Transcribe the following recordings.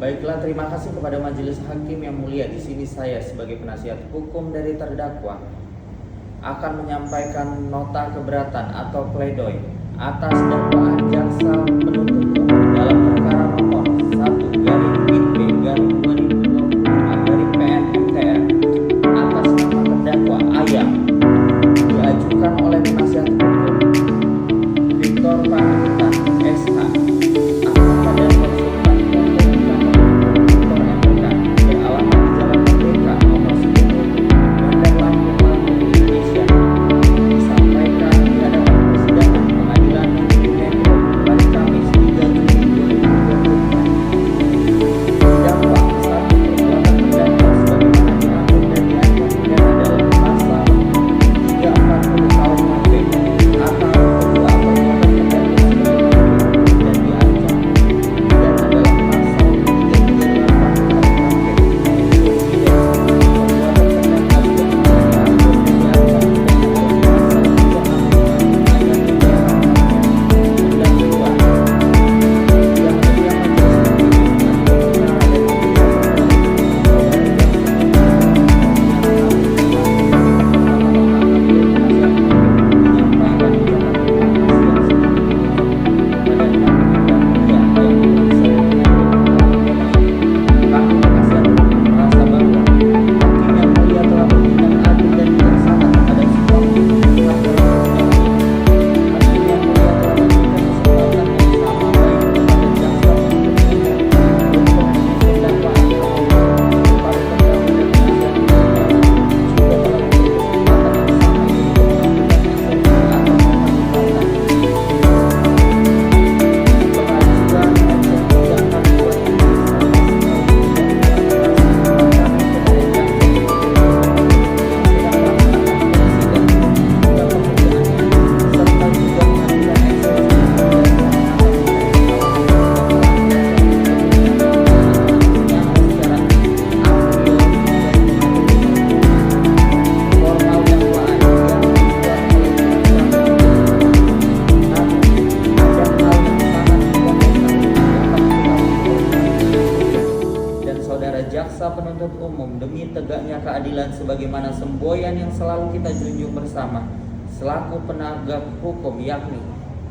Baiklah, terima kasih kepada Majelis Hakim yang mulia. Di sini saya sebagai penasihat hukum dari terdakwa akan menyampaikan nota keberatan atau pledoi atas dakwaan jaksa penuntut umum dalam perkara nomor 1/B/2025/PN/MTR atas nama terdakwa Ayam, diajukan oleh penasihat hukum Victor Panjaitan SH, advokat dan konsultan untuk Victor MK, beralamat di Jalan Merdeka nomor 10, Bandar Lampung, Indonesia, disampaikan di hadapan persidangan Pengadilan Negeri Depok hari Kamis 3 Juli 2024. Dakwa 1. Perbuatan terdakwa sebagaimana diatur dan diancam pidana dalam pasal 340 KUHP atau kedua perbuatan terdakwa sebagaimana dan diancam pidana dalam pasal 338 KUHP. Jaksa penuntut umum demi tegaknya keadilan sebagaimana semboyan yang selalu kita junjung bersama selaku penegak hukum, yakni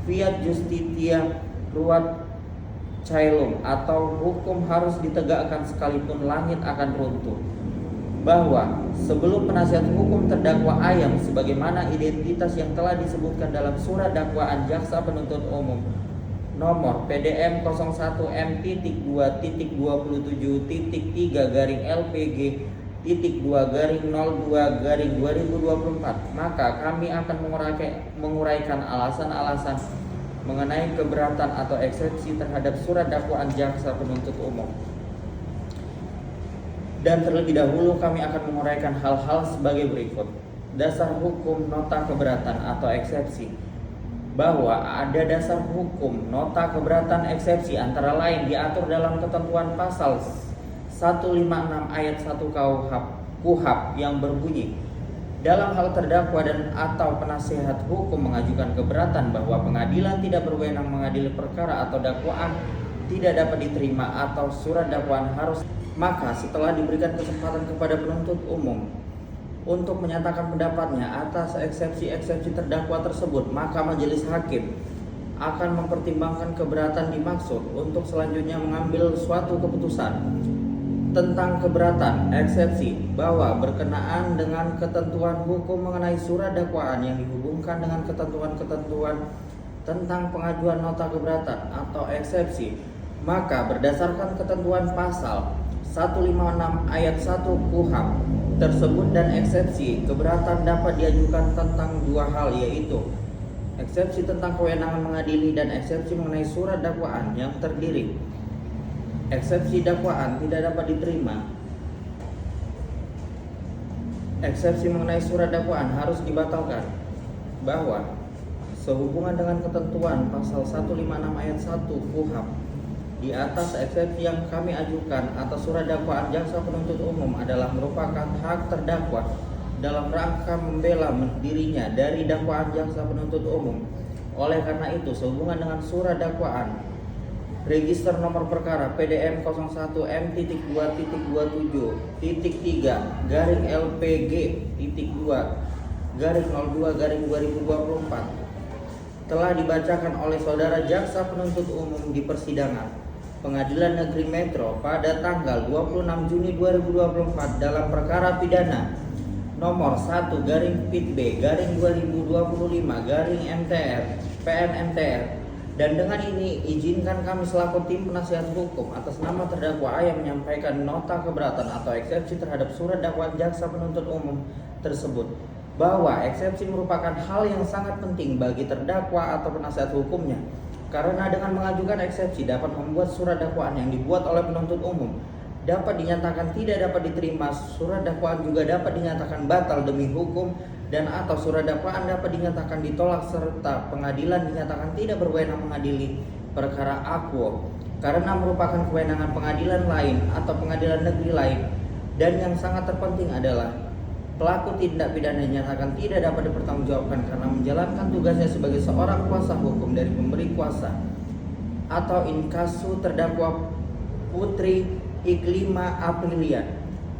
fiat justitia ruat caelum atau hukum harus ditegakkan sekalipun langit akan runtuh, bahwa sebelum penasihat hukum terdakwa Ayam sebagaimana identitas yang telah disebutkan dalam surat dakwaan jaksa penuntut umum nomor PDM 01M.2-LPG.2-02-02-2024, maka kami akan menguraikan alasan-alasan mengenai keberatan atau eksepsi terhadap surat dakwaan jaksa penuntut umum. Dan terlebih dahulu kami akan menguraikan hal-hal sebagai berikut. Dasar hukum nota keberatan atau eksepsi, bahwa ada dasar hukum nota keberatan eksepsi antara lain diatur dalam ketentuan pasal 156 ayat 1 KUHP yang berbunyi, dalam hal terdakwa dan atau penasihat hukum mengajukan keberatan bahwa pengadilan tidak berwenang mengadili perkara atau dakwaan tidak dapat diterima atau surat dakwaan harus, maka setelah diberikan kesempatan kepada penuntut umum untuk menyatakan pendapatnya atas eksepsi-eksepsi terdakwa tersebut, maka majelis hakim akan mempertimbangkan keberatan dimaksud untuk selanjutnya mengambil suatu keputusan tentang keberatan eksepsi bahwa berkenaan dengan ketentuan hukum mengenai surat dakwaan yang dihubungkan dengan ketentuan-ketentuan tentang pengajuan nota keberatan atau eksepsi, maka berdasarkan ketentuan pasal 156 ayat 1 KUHP tersebut dan eksepsi, keberatan dapat diajukan tentang dua hal, yaitu eksepsi tentang kewenangan mengadili dan eksepsi mengenai surat dakwaan yang terdiri. Eksepsi dakwaan tidak dapat diterima. Eksepsi mengenai surat dakwaan harus dibatalkan, bahwa sehubungan dengan ketentuan pasal 156 ayat 1 KUHP di atas, eksepsi yang kami ajukan atas surat dakwaan jaksa penuntut umum adalah merupakan hak terdakwa dalam rangka membela dirinya dari dakwaan jaksa penuntut umum. Oleh karena itu, sehubungan dengan surat dakwaan Register nomor perkara PDM 01M.27.2-LPG.2-02-2024 telah dibacakan oleh Saudara Jaksa Penuntut Umum di persidangan Pengadilan Negeri Metro pada tanggal 26 Juni 2024 dalam perkara pidana nomor 1/PIT-B/2025-MTR PN/MTR, dan dengan ini izinkan kami selaku tim penasihat hukum atas nama terdakwa A yang menyampaikan nota keberatan atau eksepsi terhadap surat dakwaan jaksa penuntut umum tersebut, bahwa eksepsi merupakan hal yang sangat penting bagi terdakwa atau penasihat hukumnya, karena dengan mengajukan eksepsi dapat membuat surat dakwaan yang dibuat oleh penuntut umum dapat dinyatakan tidak dapat diterima, surat dakwaan juga dapat dinyatakan batal demi hukum, dan atau surat dakwaan dapat dinyatakan ditolak serta pengadilan dinyatakan tidak berwenang mengadili perkara akuo karena merupakan kewenangan pengadilan lain atau pengadilan negeri lain. Dan yang sangat terpenting adalah pelaku tindak pidana dinyatakan tidak dapat dipertanggungjawabkan karena menjalankan tugasnya sebagai seorang kuasa hukum dari pemberi kuasa atau in casu terdakwa Putri Iklima Aprilia.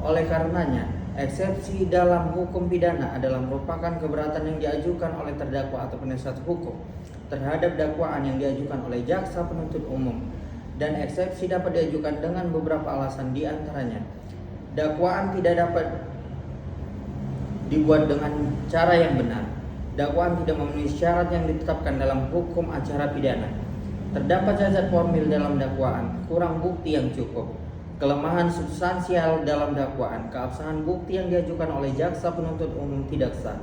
Oleh karenanya, eksepsi dalam hukum pidana adalah merupakan keberatan yang diajukan oleh terdakwa atau penasihat hukum terhadap dakwaan yang diajukan oleh jaksa penuntut umum, dan eksepsi dapat diajukan dengan beberapa alasan, di antaranya dakwaan tidak dapat dibuat dengan cara yang benar, dakwaan tidak memenuhi syarat yang ditetapkan dalam hukum acara pidana, terdapat cacat formil dalam dakwaan, kurang bukti yang cukup, kelemahan substansial dalam dakwaan, keabsahan bukti yang diajukan oleh jaksa penuntut umum tidak sah,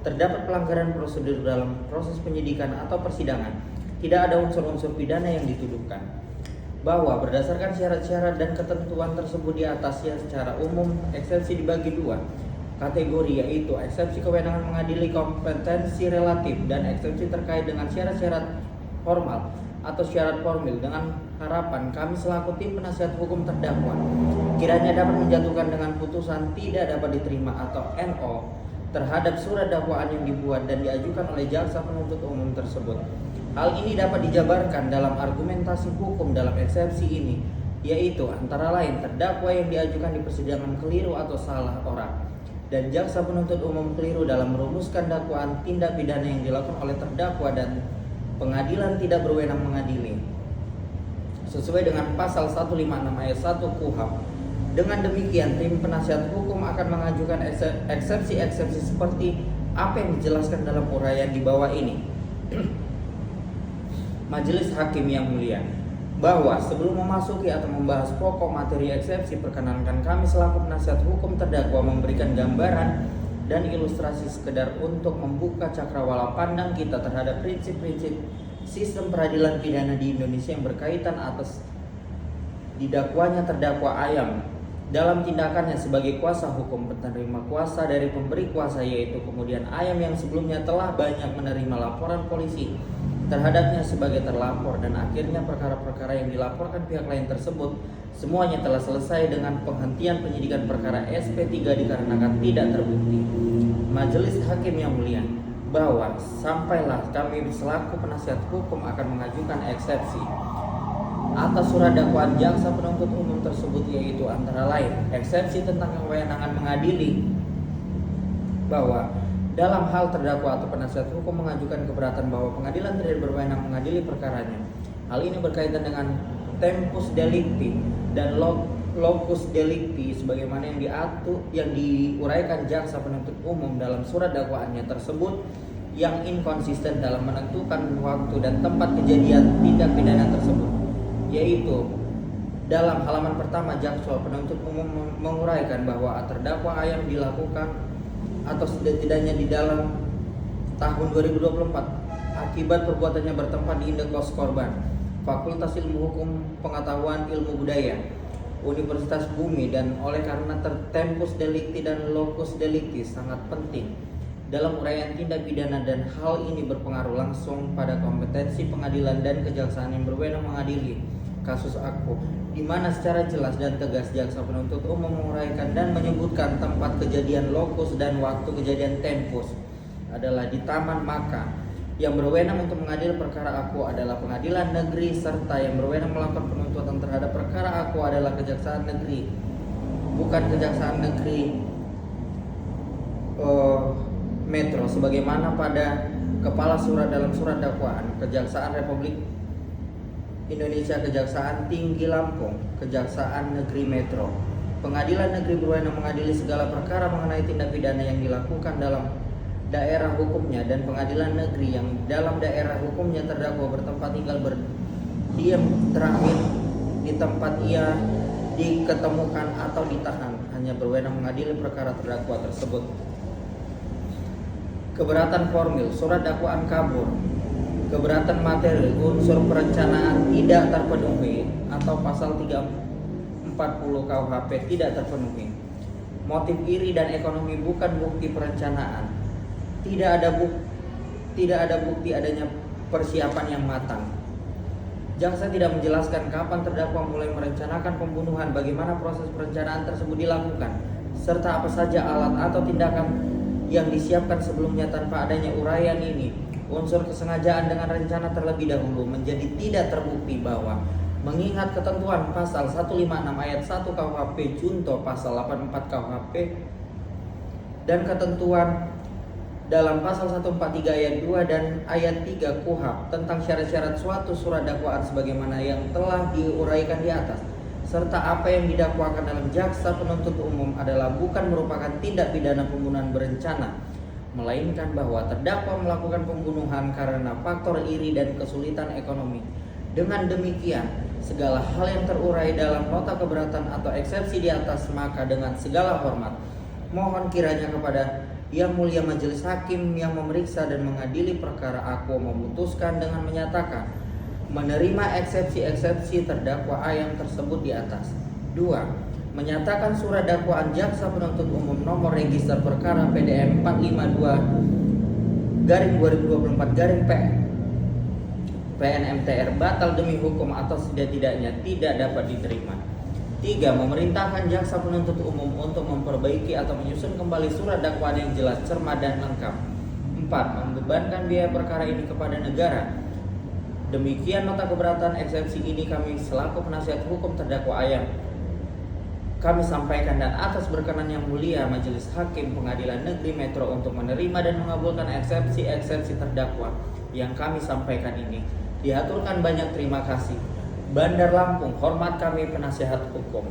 terdapat pelanggaran prosedur dalam proses penyidikan atau persidangan, tidak ada unsur-unsur pidana yang dituduhkan. Bahwa berdasarkan syarat-syarat dan ketentuan tersebut di atasnya, secara umum eksepsi dibagi dua kategori, yaitu eksepsi kewenangan mengadili kompetensi relatif dan eksepsi terkait dengan syarat-syarat formal atau syarat formil. Dengan harapan kami selaku tim penasihat hukum terdakwa kiranya dapat menjatuhkan dengan putusan tidak dapat diterima atau NO terhadap surat dakwaan yang dibuat dan diajukan oleh jaksa penuntut umum tersebut. Hal ini dapat dijabarkan dalam argumentasi hukum dalam eksepsi ini, yaitu antara lain terdakwa yang diajukan di persidangan keliru atau salah orang, dan jaksa penuntut umum keliru dalam merumuskan dakwaan tindak pidana yang dilakukan oleh terdakwa, dan pengadilan tidak berwenang mengadili sesuai dengan pasal 156 ayat 1 KUHP. Dengan demikian, tim penasihat hukum akan mengajukan eksepsi-eksepsi seperti apa yang dijelaskan dalam uraian di bawah ini. Majelis Hakim yang mulia, bahwa sebelum memasuki atau membahas pokok materi eksepsi, perkenankan kami selaku penasihat hukum terdakwa memberikan gambaran dan ilustrasi sekedar untuk membuka cakrawala pandang kita terhadap prinsip-prinsip sistem peradilan pidana di Indonesia yang berkaitan atas didakwanya terdakwa Ayam dalam tindakannya sebagai kuasa hukum penerima kuasa dari pemberi kuasa, yaitu kemudian Ayam yang sebelumnya telah banyak menerima laporan polisi terhadapnya sebagai terlapor, dan akhirnya perkara-perkara yang dilaporkan pihak lain tersebut semuanya telah selesai dengan penghentian penyidikan perkara SP3 dikarenakan tidak terbukti. Majelis Hakim yang mulia, bahwa sampailah kami selaku penasihat hukum akan mengajukan eksepsi atas surat dakwaan jaksa penuntut umum tersebut, yaitu antara lain eksepsi tentang kewenangan mengadili, bahwa dalam hal terdakwa atau penasihat hukum mengajukan keberatan bahwa pengadilan tidak berwenang mengadili perkaranya. Hal ini berkaitan dengan tempus delicti dan locus delicti sebagaimana yang diuraikan jaksa penuntut umum dalam surat dakwaannya tersebut, yang inkonsisten dalam menentukan waktu dan tempat kejadian tindak pidana tersebut, yaitu dalam halaman pertama jaksa penuntut umum menguraikan bahwa terdakwa Ayam dilakukan atau setidaknya di dalam tahun 2024 akibat perbuatannya bertempat di Indekos korban, Fakultas Ilmu Hukum Pengetahuan Ilmu Budaya, Universitas Bumi, dan oleh karena tempus delicti dan locus delicti sangat penting dalam uraian tindak pidana, dan hal ini berpengaruh langsung pada kompetensi pengadilan dan kejaksaan yang berwenang mengadili kasus aku, di mana secara jelas dan tegas jaksa penuntut umum menguraikan dan menyebutkan tempat kejadian lokus dan waktu kejadian tempus adalah di Taman Maka, Yang berwenang untuk mengadili perkara aku adalah pengadilan negeri, serta yang berwenang melakukan penuntutan terhadap perkara aku adalah kejaksaan negeri, bukan kejaksaan negeri Metro, sebagaimana pada kepala surat dalam surat dakwaan. Kejaksaan Republik Indonesia, Kejaksaan Tinggi Lampung, Kejaksaan Negeri Metro. Pengadilan negeri berwenang mengadili segala perkara mengenai tindak pidana yang dilakukan dalam daerah hukumnya, dan pengadilan negeri yang dalam daerah hukumnya terdakwa bertempat tinggal berdiam terakhir di tempat ia diketemukan atau ditahan hanya berwenang mengadili perkara terdakwa tersebut. Keberatan formil, surat dakwaan kabur. Keberatan materi, unsur perencanaan tidak terpenuhi atau pasal 340 KUHP tidak terpenuhi. Motif iri dan ekonomi bukan bukti perencanaan. Tidak ada bukti adanya persiapan yang matang. Jaksa tidak menjelaskan kapan terdakwa mulai merencanakan pembunuhan, bagaimana proses perencanaan tersebut dilakukan, serta apa saja alat atau tindakan yang disiapkan sebelumnya. Tanpa adanya uraian ini, unsur kesengajaan dengan rencana terlebih dahulu menjadi tidak terbukti, bahwa mengingat ketentuan pasal 156 ayat 1 KUHP junto pasal 84 KUHP dan ketentuan dalam pasal 143 ayat 2 dan ayat 3 KUHP tentang syarat-syarat suatu surat dakwaan sebagaimana yang telah diuraikan di atas, serta apa yang didakwakan dalam jaksa penuntut umum adalah bukan merupakan tindak pidana pembunuhan berencana, melainkan bahwa terdakwa melakukan pembunuhan karena faktor iri dan kesulitan ekonomi. Dengan demikian, segala hal yang terurai dalam nota keberatan atau eksepsi di atas, maka dengan segala hormat mohon kiranya kepada Yang Mulia Majelis Hakim yang memeriksa dan mengadili perkara aku memutuskan dengan menyatakan menerima eksepsi-eksepsi terdakwa A yang tersebut di atas. 2. Menyatakan surat dakwaan jaksa penuntut umum nomor register perkara PDM 452/2024 PNMTR batal demi hukum atau setidak-tidaknya tidak dapat diterima. 3. Memerintahkan jaksa penuntut umum untuk memperbaiki atau menyusun kembali surat dakwaan yang jelas, cermat, dan lengkap. 4. Membebankan biaya perkara ini kepada negara. Demikian nota keberatan eksepsi ini kami selaku penasihat hukum terdakwa ayam kami sampaikan, dan atas berkenan Yang Mulia Majelis Hakim Pengadilan Negeri Metro untuk menerima dan mengabulkan eksepsi-eksepsi terdakwa yang kami sampaikan ini. Diaturkan banyak terima kasih. Bandar Lampung, hormat kami penasihat hukum.